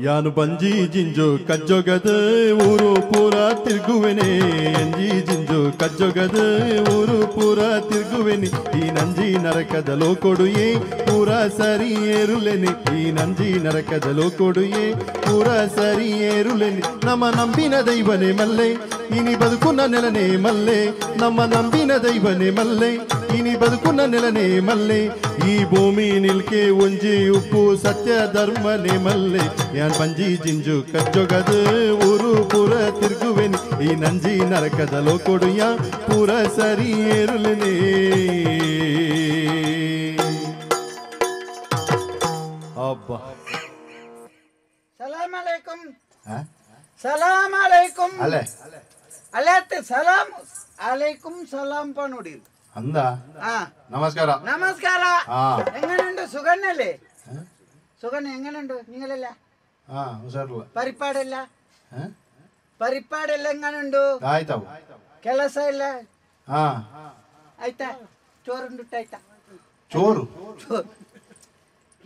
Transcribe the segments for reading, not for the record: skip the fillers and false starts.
ಯಾನು ಬಂಜಿ ಜಿಂಜು ಕಜ್ಜೊಗದ ಊರು ಪೂರ ತಿರುಗುವೆನೆ ಎಂಜಿ ಜಿಂಜು ಕಜ್ಜೊಗದ ಊರು ಪೂರ ತಿರುಗುವೆನೆ ಈ ನಂಜಿ ನರಕದಲೋ ಕೊಡುಯೆ ಪೂರ ಸರಿ ಏರುಲೆನೆ ಈ ನಂಜಿ ನರಕದಲೋ ಕೊಡುಯೆ ಪೂರ ಸರಿ ಏರುಲೆನೆ ನಮ್ಮ ನಂಬಿನ ದೈವನೇ ಮಲ್ಲೆ ಇನಿ ಬದುಕುನ ನೆಲನೆ ಮಲ್ಲೆ ನಮ್ಮ ನಂಬಿನ ದೈವನೇ ಮಲ್ಲೆ ಇನಿ ಬದುಕುನ ನೆಲನೆ ಮಲ್ಲೆ ಈ ಭೂಮಿ ನಿಲ್ಕೆ ಒಂಜಿ ಉಪ್ಪು ಸತ್ಯ ಧರ್ಮನೆ ಮಲ್ಲೆ ಯಾನ್ ಬಂಜಿ ಜಿಂಜು ಕಜ್ಜೊಗದ ಊರು ಪೂರ ತಿರುಗುವೆನಿ ಈ ನಂಜಿ ನರಕದಲೋ ಕೊಡುಯ ಪೂರ ಸರಿ ಏರುಲೆನೆ ಅಬ್ಬಾ ಸಲಾಮ್ ಅಲೈಕುಂ ಸಲಾಮ್ ಅಲೈಕುಂ ಅಲೆ ಅಲೈತೆ ಸಲಾಮ್ ಅಲೈಕುಂ ಸಲಾಮ್ ಪನೋಡಿ ಅಂದ ನಮಸ್ಕಾರ ನಮಸ್ಕಾರ എങ്ങനെയുണ്ട് സുഖന്നല്ലേ സുഖന്നെ എങ്ങനെയുണ്ട് നിങ്ങളല്ല ಹುಷಾರಿಲ್ಲ ಪರಿಪಾಡೆಲ್ಲ ಪರಿಪಾಡೆಲ್ಲ എങ്ങനെയുണ്ട് ಆಯ್ತಾವು ಕೆಲಸ ಇಲ್ಲ ಆಯ್ತಾ ಚೋರುಂಡು ಆಯ್ತಾ ಚೋರು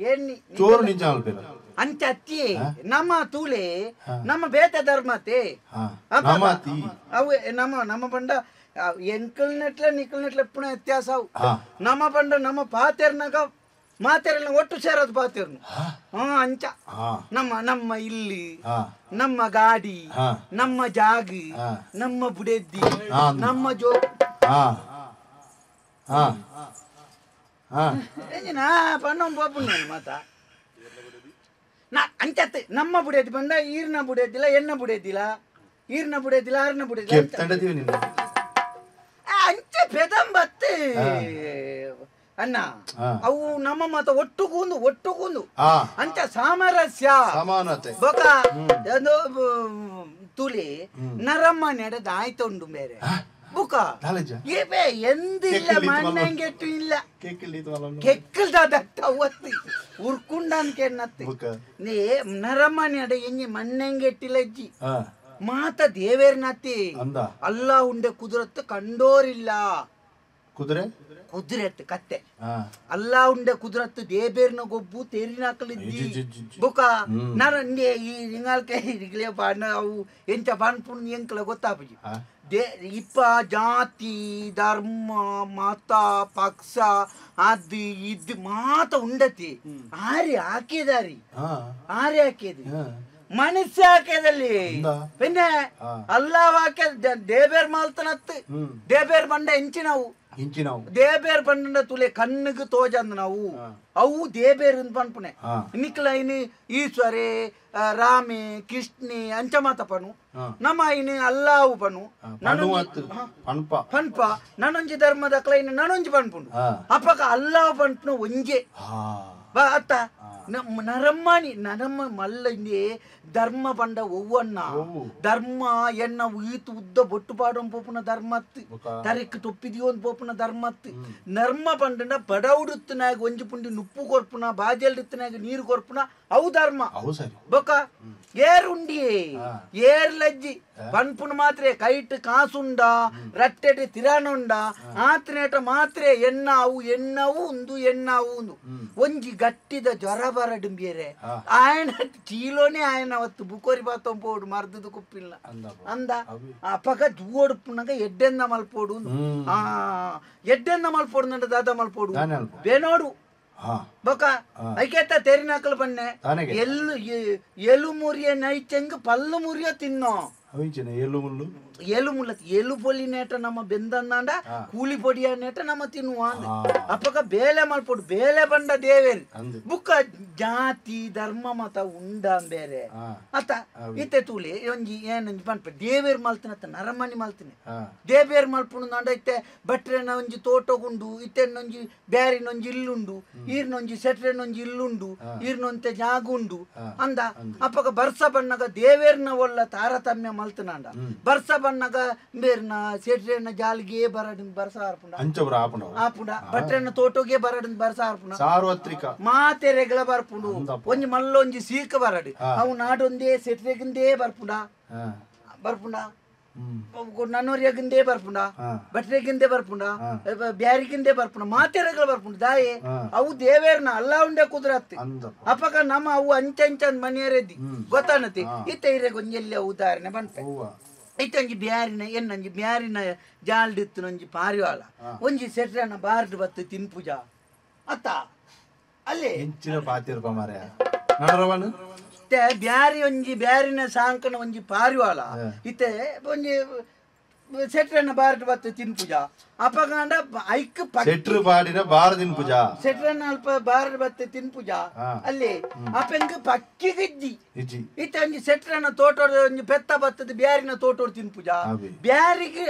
ಏನಿ ಚೋರು ನಿಜ ಅಲ್ಪೇರ ಅಂತ ಅತ್ತಿ ನಮ್ಮ ತೂಲೆ ನಮ್ಮ ಬೇತ ಧರ್ಮತೆ ಅವು ನಮ್ಮ ಬಂಡ ಎಂಕಲ್ನೆಟ್ಲ ನಿಕ್ಕಲ್ನೆಟ್ಲ ಪುಣ ವ್ಯತ್ಯಾಸ ಅವು ನಮ್ಮ ಬಂಡ ನಮ್ಮ ಪಾತೆರ್ನಾಗ ಮಾತೆರೆಲ್ಲ ಒಟ್ಟು ಸೇರೋದು ಪಾತೆರ್ನು ಅಂಚ ನಮ್ಮ ಇಲ್ಲಿ ನಮ್ಮ ಗಾಡಿ ನಮ್ಮ ಜಾಗಿ ನಮ್ಮ ಬುಡೆದ್ದಿ ನಮ್ಮ ಜೋ ಪಣ್ಣ ಪಾಪು ಮಾತ ನಾ ಅಂಚತ್ತೆ ನಮ್ಮ ಬುಡೆದ್ದಿ ಬಂದ ಈರ್ನ ಬುಡೆದ್ದಿಲ್ಲ ಎಣ್ಣ ಬುಡೆದ್ದಿಲ್ಲ ಈರ್ನ ಬುಡೆದ್ದಿಲ್ಲ ಆರ್ನ ಬುಡೆದ್ದಿಲ್ಲ ಅಂಚ ಪೆದಂಬತ್ತೆ ಅಣ್ಣ ಅವು ನಮ್ಮ ಮತ ಒಟ್ಟುಗೂಂದು ಅಂಚ ಸಾಮರಸ್ಯ ಬೊಕ ತುಳಿ ನರಮ್ಮ ನೆಡದ ಆಯ್ತುಂಡು ಬೇರೆ ಬುಕ ಏಬೆ ಎಂದಿಲ್ಲ ಮಣ್ಣಂಗೆಟ್ಟು ಇಲ್ಲ ಕೆಕ್ಕಲ್ದಾದತ್ತ ಅವತ್ತಿ ಉರ್ಕುಂಡನ್ಕೆ ನತ್ತಿ ನೇ ನರಮ್ಮ ನೆಡ ಎಂಜಿ ಮಣ್ಣಂಗೆಟ್ಟಿಲ್ಲ ಅಜ್ಜಿ ಮಾತ ದೇವೇರ್ನತ್ತಿ ಅಲ್ಲ ಉಂಡೆ ಕುದುರತ್ತು ಕಂಡೋರಿಲ್ಲ ಕುದುರೆತ್ತು ಕತ್ತೆ ಅಲ್ಲ ಉಂಡೆ ಕುದುರತ್ತು ದೇಬೇರ್ನ ಗೊಬ್ಬು ತೇರಿನಾಕಲಿದ್ದಿ ಬುಕ ನಾನು ಈ ನಿಂಗಾಲ್ಕೆ ಅವು ಎಂಚ ಬಾಣ್ಪುಣ್ ಎಂಕಲ ಗೊತ್ತಾಪಜಿ ಇಪ್ಪ ಜಾತಿ ಧರ್ಮ ಮತ ಪಕ್ಷ ಅದು ಇದು ಮಾತ ಉಂಡತಿ ಆರಿ ಹಾಕಿದಾರಿ ಆರಿ ಹಾಕಿದ್ರಿ ಮನುಷ್ಯ ಹಾಕ್ಯದಲ್ಲಿ പിന്നെ ಅಲ್ಲಾ ವಾಕ್ಯ ದೇಬೇರ್ ಮಾಲ್ತನತ್ ದೇಬೇರ್ ಬಂಡ ಎಂಚಿನವು ದೇಬೇರ್ ಬಂಡ ತುಲೆ ಕಣ್ಣಿಗೆ ತೋಜಂದ ನಾವು ಅವು ದೇಬೇರ್ ಪನ್ಪುನೆ ನಿಕ್ಲ ಇನಿ ಈಶ್ವರೇ ರಾಮೆ ಕೃಷ್ಣಿ ಅಂಚ ಮಾತ ಪನು ನಮ್ಮ ಇನಿ ಅಲ್ಲಾವು ಪನು ಪನ್ಪ ನನೊಂಜಿ ಧರ್ಮದ ಕ್ಲೈನ್ ನನೊಂಜಿ ಪನ್ಪುಂಡು ಅಪ್ಪಕ ಅಲ್ಲಾವು ಪನ್ಪುನ ಒಂಜೆ ಅತ್ತ ನರಮ್ಮ ಮಲ್ಲ ಧರ್ಮ ಬಂಡ ಒವ್ವಣ್ಣ ಧರ್ಮ ಎನ್ನ ಈತು ಉದ್ದ ಬೊಟ್ಟು ಪಾಡೋ ಪೋಪುನ ಧರ್ಮತ್ ತರಕ್ ತೊಪ್ಪಿದಿಯೋ ಪೋಪುನ ಧರ್ಮತ್ ನರ್ಮ ಬಂಡ ಬಡವುಡುತ್ತನಾಗ ಒಂಜಿ ಪುಂಡಿ ನುಪ್ಪು ಕೊರ್ಪುನ ಬಾಜಲ್ಡುತ್ತನಾಗ ನೀರು ಕೊರ್ಪುನ ಅವು ಧರ್ಮ ಬೊಕ ಏರುಂಡಿ ಏರ್ಲಜ್ಜಿ ಪನ್ಪುನ ಮಾತ್ರೆ ಕೈಟ್ ಕಾಸುಂಡ ರಟ್ಟೆಟ್ ತಿರಾನುಂಡ ಆತ್ರೇಟ ಮಾತ್ರೆ ಎಣ್ಣವು ಉಂದು ಒಂಜಿ ಗಟ್ಟಿದ ಜ್ವರ ಬರಡು ಬೇರೆ ಆಯನ ಚೀಲೋನೆ ಆಯನ ಅವತ್ತು ಬುಕೋರಿ ಬಾತಂಪೋಡು ಮರ್ದದ ಕುಪ್ಪಿಲ್ಲ ಅಂದ ಅಪಗ ದೂವಡುಪ್ಪುನಾಗ ಎಡ್ಡೆಂದ ಮಲ್ಪೋಡು ಎಡ್ಡೆಂದ ಮಲ್ಪೋಡು ನಂಡ ದಾದ ಮಲ್ಪೋಡು ಬೇನೋಡು ಬೊಕ ಐಕೆತ್ತ ತೆರಿನಾಕಲ್ ಬನ್ನೆ ಎಲು ಮುರಿಯ ನೈಚಂಗ್ ಪಲ್ಲು ಮುರಿಯ ತಿನ್ನೋ ಎಲು ಪೊಲಿ ನೇಟ ನಮ್ಮ ಬೆಂದನ್ನ ಕೂಲಿ ಪೊಡಿಯ ನೇಟ ನಮ್ಮ ತಿನ್ನುವ ಅಪ್ಪಗ ಬೇಲೆ ಮಲ್ಪೊಡು ಬೇಲೆ ಬಂಡ ದೇವೇರಿ ಬುಕ್ಕ ಜಾತಿ ಧರ್ಮ ಮತ ಉಂಡ ಬೇರೆ ಅತ್ತ ಇತ್ತೆ ತೂಲಿ ಒಂಜಿ ಏನಂಜಿ ಪನ್ಪ ದೇವೇರ್ ಮಲ್ತಿನತ್ತ ನರಮಣಿ ಮಲ್ತಿನಿ ದೇವೇರ್ ಮಲ್ಪುಣು ನಂಡ ಇತ್ತೆ ಬಟ್ರೆನ ಒಂಜಿ ತೋಟಗುಂಡು ಇತ್ತೆನ್ನೊಂಜಿ ಬ್ಯಾರಿನೊಂಜಿ ಇಲ್ಲುಂಡು ಈರ್ನೊಂಜಿ ಸೆಟ್ರೆನೊಂಜಿ ಇಲ್ಲುಂಡು ಈರ್ನೊಂತೆ ಜಾಗುಂಡು ಅಂದ ಅಪ್ಪಗ ಬರ್ಸ ಬಣ್ಣಗ ದೇವೇರ್ನ ಒಲ್ಲ ತಾರತಮ್ಯ ಮಲ್ತನಾಂಡ ಬರ್ಸ ಬಣ್ಣಗ ಬೇರ್ನ ಸೆಟ್ರೆನ ಜಾಲ್ಗೆ ಬರಡ್ ಬರ್ಸ ಆಪುಂಡ ಬಟ್ರೆನ ತೋಟೋಗೆ ಬರಡ್ ಬರ್ಸ ಆರ್ಪುಣ ಸಾರ್ವತ್ರಿಕ ಮಾತೆರೆಗಳ ಬರ್ಪುಂಡು ಒಂಜಿ ಮಲ್ಲೊಂಜಿ ಸೀಕ ಬರಡ್ ಅವು ನಾಡೊಂದೇ ಸೆಟ್ರೆಗಿಂದೇ ಬರ್ಪುಂಡ ನನ್ನೂರಿಯಾಗಿಂದೇ ಬರ್ಪುಂಡ ಬಟ್ರೆಗಿಂದೇ ಬರ್ಪುಂಡ ಬ್ಯಾರಿಗಿಂದೇ ಬರ್ಪುಂಡ ಮಾತೆರಗಳು ಬರ್ಪುಂಡ ದಾಯೆ ಅವು ದೇವೇರ್ನ ಅಲ್ಲ ಉಂಡೆ ಕುದುರತ್ತಿ ಅಪಕ ನಮ್ಮ ಅವು ಅಂಚಂಚಂದ್ ಮನೆಯರೆದ್ದಿ ಗೊತ್ತಾನತಿ ಇತ್ತ ಇರೆ ಗೊಂಜೆಲ್ಲ ಉದಾಹರಣೆ ಬಂತೆ ಇತ್ತಂಜಿ ಬ್ಯಾರಿನ ಎನ್ನಂಜಿ ಬ್ಯಾರಿನ ಜಾಲ್ಡಿತ್ತು ಒಂಜಿ ಪಾರಿವಾಳ ಒಂಜಿ ಸೆಟ್ರನ ಬಾರ್ಡ್ ಬತ್ತು ತಿನ್ಪುಜ ಅತ್ತ ಅಲ್ಲೇ ಹೆಂಚಿನ ಪಾತಿರ್ಪ ಮಾರ ನಡರವನು ಬ್ಯಾರಿ ಒಂಜಿ ಬ್ಯಾರಿನ ಸಾಂಕನ ಒಂಜಿ ಪಾರಿವಾಳ ಇತ್ತೆ ಒಂಜಿ ಸೆಟ್ರನ ಬಾರ್ಡ್ ಬತ್ತು ತಿನ್ಪುಜ ಅಪಗಾಂಡ ಐಕ್ ಸೆಟ್ರು ಬಾಡಿನ ಬಾರ ತಿನ್ಪುಜ ಸೆಟ್ರನ ಅಲ್ಪ ಬಾರ್ಡ್ ಬತ್ತು ತಿನ್ಪುಜ ಅಲ್ಲಿ ಅಪಂಗ ಪಕ್ಕಿ ಗಿಜ್ಜಿ ಇತ್ತ ಒಂಜಿ ಸೆಟ್ರನ ತೋಟೋಡ್ ಒಂಜಿ ಪೆತ್ತ ಬತ್ತದ ಬ್ಯಾರಿನ ತೋಟೋಡ್ ತಿನ್ಪುಜ ಬ್ಯಾರಿಗೆ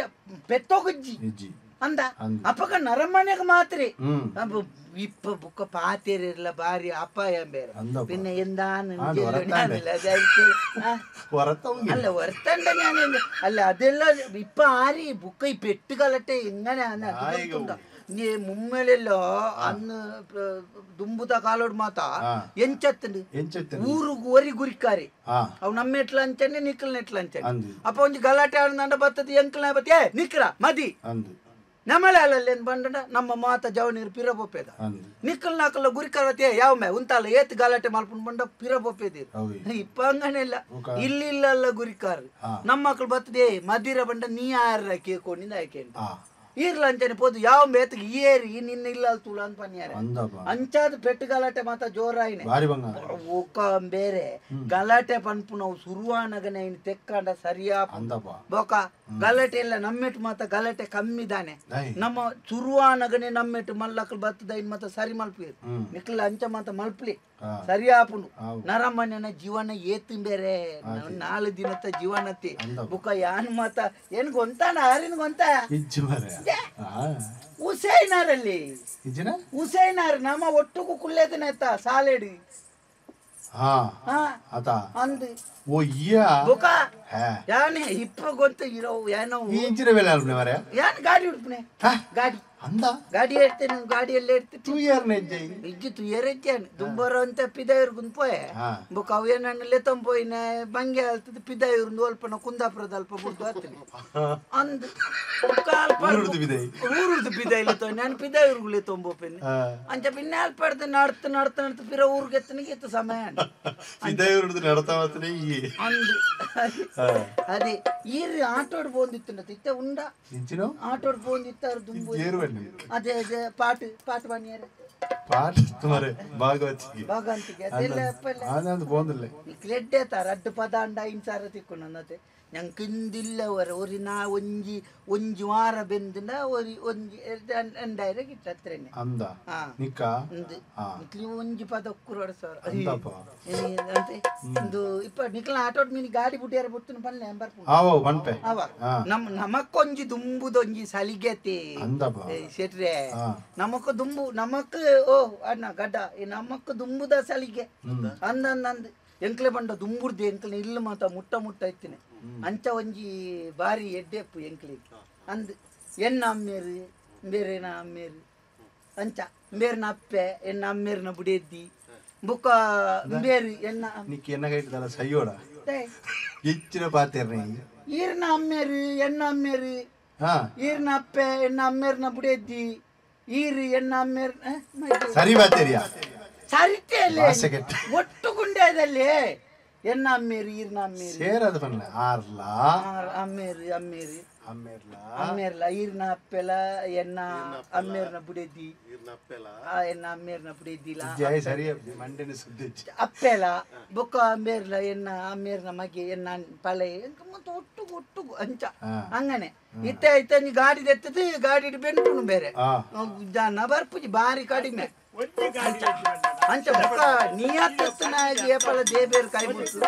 ಪೆತ್ತೋ ಗಿಜ್ಜಿ ಅಂದ ಅಪಗ ನರಮನೆಗೆ ಮಾತ್ರೆ ಇಪ್ಪ ಬುಕ್ಕ ಪಾತೆರೆಲ್ಲ ಬಾರಿ ಅಪಾಯ ಬೇರೆ പിന്നെ എന്താണ് അല്ല വരത്തണ്ട ഞാൻ അല്ല അതെല്ലാം ഇപ്പൊ ആര് ബുക്ക ഈ പെട്ടുകളട്ടെ എങ്ങനെയാന്ന് മുമ്മലല്ലോ അന്ന് ದುಂಬುದ ಕಾಲೋಡ್ ಮಾತಾ ಎಂಚತ್ತಂಡು ಊರುಗು ಒರಿ ಗುರಿಕಾರಿ ಅವು ನಮ್ಮ ಎಟ್ಲ ಅಂಚನೆ ನಿಕ್ಕಲ್ನ ಎಟ್ಲ ಅಂಚನೆ ಅಪ್ಪ ಒಂಜಿ ಗಲಾಟೆ ಆಡ್ದಂಡ ಬತ್ತದ ಎಂಕಲ್ನ ಬತ್ತ ಏ ನಿಕ್ರ ಮದಿ ನಮ್ಮಲೆ ಅಲ್ಲೇನ್ ಬಂಡ ನಮ್ಮ ಮಾತ ಜವನೀರು ಪಿರಬೊಪ್ಪೇದ ನಿಕ್ಕಲ್ ನಾಕಲ್ಲ ಗುರಿಕಾರತೆ ಯಾವ ಮೇ ಉಂತಲ್ಲ ಏತ್ ಗಲಾಟೆ ಮಾಡ್ಕೊಂಡು ಬಂಡ ಪಿರಬೊಪ್ಪೇದಿರು ಇಪ್ಪ ಹಂಗನೆ ಇಲ್ಲ ಇಲ್ಲಿಲ್ಲ ಗುರಿಕಾರ ನಮ್ಮ ಮಕ್ಳು ಬರ್ತದೆ ಮದಿರ ಬಂಡ ನೀ ಯಾರ ಕೇಳ್ಕೊಂಡಿಂದ ಆಯ್ಕೆ ಈರ್ಲಂಚನೆ ಪೋದು ಯಾವ ಮೇತಿಗೆ ಏರಿ ನಿನ್ನ ಇಲ್ಲ ತುಳ ಅಂತ ಪನ್ಯಾರ ಅಂಚಾದ ಪೆಟ್ಟು ಗಲಾಟೆ ಮಾತ ಜೋರಾಯಿನೆ ಒಕ್ಕ ಬೇರೆ ಗಲಾಟೆ ಪನ್ಪು ನಾವು ಸುರುವಾನಗನೆ ಇನ್ ತೆಕ್ಕಾಂಡ ಸರಿಯಾ ಬೋಕ ಗಲಾಟೆ ಇಲ್ಲ ನಮ್ಮೆಟ್ಟು ಮಾತ ಗಲಾಟೆ ಕಮ್ಮಿ ದಾನೆ ನಮ್ಮ ಸುರುವಾನಗನೆ ನಮ್ಮೆಟ್ಟು ಮಲ್ಲಕ್ಳು ಬತ್ತದ ಇನ್ ಮಾತ ಸರಿ ಮಲ್ಪಿ ನಿಕ್ಲ ಅಂಚ ಮಾತ ಮಲ್ಪ್ಲಿ ಸರಿಯಾಪುಂಡು ನರಮನೆನ ಜೀವನ ಏತು ಬೇರೆ 4 ದಿನದ ಜೀವನತಿ ಬುಕ್ಕ ಯಾನ್ ಮಾತ ಏನ್ ಗೊಂತಾನ ಆರಿನ ಗೊಂತ ಹುಸೈನಾರಲ್ಲಿ ಹುಸೈನಾರ್ ನಮ್ಮ ಒಟ್ಟುಗೂ ಕುಲ್ಲೇದನೆತ್ತ ಸಾಲೇಡಿ ಅಂದ್ ಬುಕ್ಕ ಯಾನೆ ಇಪ್ಪ ಗೊಂತ ಇರೋ ಏನೋ ಯಾನ್ ಗಾಡಿ ಉಡ್ಪನೆ ಗಾಡಿ ಗಾಡಿ ಹೇಳ್ತೇನೆ ಗಾಡಿಯಲ್ಲಿ ಇಜ್ಜಿ ತುಯ್ಯರೆಜ್ಜಾನು ದುಂಬರ ಅಂತ ಪಿದಾಯೂರ್ಗುಂದ್ ಪೋಯೆ ಬುಕ್ ಅವು ಏನಣ್ಣಲೆ ತಂಪೋಯಿನ ಬಂಗೆ ಹೇಳ್ತದೆ ಪಿದಾಯೂರ್ದು ಅಲ್ಪನ ಕುಂದಾಪುರದ ಅಲ್ಪ ಬುಡ್ದು ಆಗ್ತೀನಿ ಅಂದ್ ಊರುದು ಪಿದ ಇಲ್ಲ ತೋ ನಾನು ಪಿದಾಯೂರ್ಗುಲೆ ತೊಂಬೋಪೇನೆ ಅಂಚ ಪಿನ್ನೆ ಅಲ್ಪ ಹಿಡ್ದು ನಡ್ತ ಪಿರ ಊರ್ಗೆ ಎತ್ತನಿಗೆ ಎತ್ತ ಸಮಯ ಅಂದ್ ಅದೇ ಈರ್ ಆಟೋಡ್ ಬೋಂದಿತ್ತು ತಿತ್ತ ಉಂಡ ಆಟೋಡ್ ಬೋಂದಿತ್ತ ಅವ್ರು ದುಂಬು ಅದೇ ಅದೇ ಪಾಟ್ ಬನ್ನಿಯಾರ ಭಾಗವಂತಿಗೆ ಅದೆಲ್ಲ ಕ್ಲೆಡ್ಡೆ ತ ರಡ್ಡು ಪದ ಅಂಡ ಇಂಚಾರ ತಿಕ್ಕೊಂಡು ಅನ್ನತ್ತೆ ഞങ്ങൾക്കിന്തില്ലവർ ഒരു ഒഞ്ചി വാര ബെന്തിന്റെ ഒഞ്ചി രണ്ടായിരം കിട്ടും അത്ര തന്നെ ഒഞ്ചി പതക്കുറോട് സാർ ಅಂತೆ ಇದು ಇಪ್ಪ ನಿಕ್ಲ ಆಟೋಡ್ ಮೀನಿ ಗಾಡಿ ಬುಟ್ಟಿಯಾರ ಬುಡ್ತೀನಿ ಬನ್ನಿ ನಮಕ್ಕೊಂಜಿ ದುಂಬುದೊಂಜಿ ಸಲಿಗೆತೆ ಶೆಟ್ರೆ ನಮಕ್ ಓ ಅಣ್ಣ ಗಡ್ಡ ನಮಕ್ ದುಂಬುದ ಸಲಿಗೆ ಅಂದ್ ಎಂಕ್ಲೆ ಬಂಡ ದುಂಬುರ್ದು ಎಂಕ್ಲೆ ಇಲ್ಲ ಮಾತ ಮುಟ್ಟ ಇತ್ತಿನ ಅಂಚ ಒಂಜಿ ಬಾರಿ ಎಡ್ಡೆಪ್ಪು ಎಂಕ್ಲಿ ಅಂದ್ ಎನ್ನ ಅಮ್ಮೇರು ಬೇರೆನ ಅಮ್ಮೇರು ಅಂಚ ಬೇರ್ನ ಅಪ್ಪೆ ಎನ್ನ ಅಮ್ಮೇರ್ನ ಬುಡೆದ್ದಿ ಬುಕ್ಕ ಬೇರು ಎನ್ನ ಸೈಯೋಡ ಹೆಚ್ಚಿನ ಪಾತ್ರೆ ಈರ್ನ ಅಮ್ಮೇರು ಎನ್ನ ಅಮ್ಮೇರು ಈರ್ನ ಅಪ್ಪೆ ಎನ್ನ ಅಮ್ಮೇರ್ನ ಬುಡೆದ್ದಿ ಈರು ಎನ್ನ ಅಮ್ಮೇರ್ ಸರಿ ಬಾತೇರಿಯಾ ಸರಿತೆಯಲ್ಲಿ ಒಟ್ಟು ಗುಂಡ್ಯದಲ್ಲಿ ಎನ್ನ ಅಮ್ಮೇರು ಈರ್ನ ಅಮ್ಮೇರು ಸೇರದು ಬನ್ನಿ ಆರ್ಲ ಅಮ್ಮೇರು ಅಮ್ಮೇರ್ಲ ಈರ್ನ ಅಪ್ಪೆಲ ಎನ್ನ ಅಮ್ಮೇರ್ನ ಬುಡೆದ್ದಿ ಎನ್ನ ಅಮ್ಮೇರ್ನ ಬುಡೆದ್ದಿಲ್ಲ ಅಪ್ಪೆಲ ಬೊಕ್ಕ ಅಮ್ಮೇರ್ಲ ಎನ್ನ ಅಮ್ಮೇರ್ನ ಮಗೆ ಎನ್ನ ಪಳೆ ಮತ್ತೆ ಒಟ್ಟು ಅಂಚ ಅಂಗನೆ ಇತ್ತ ನೀ ಗಾಡಿ ತೆತ್ತದು ಗಾಡಿ ಬೆನ್ಪುಣು ಬೇರೆ ಜನ ಬರ್ಪುಜಿ ಬಾರಿ ಕಡಿಮೆ ಅಂಚ ಬೊಕ್ಕ ನೀ ಹತ್ತ ಏಪಲ ದೇಬೇರು ಕೈ ಬಿಟ್ಟು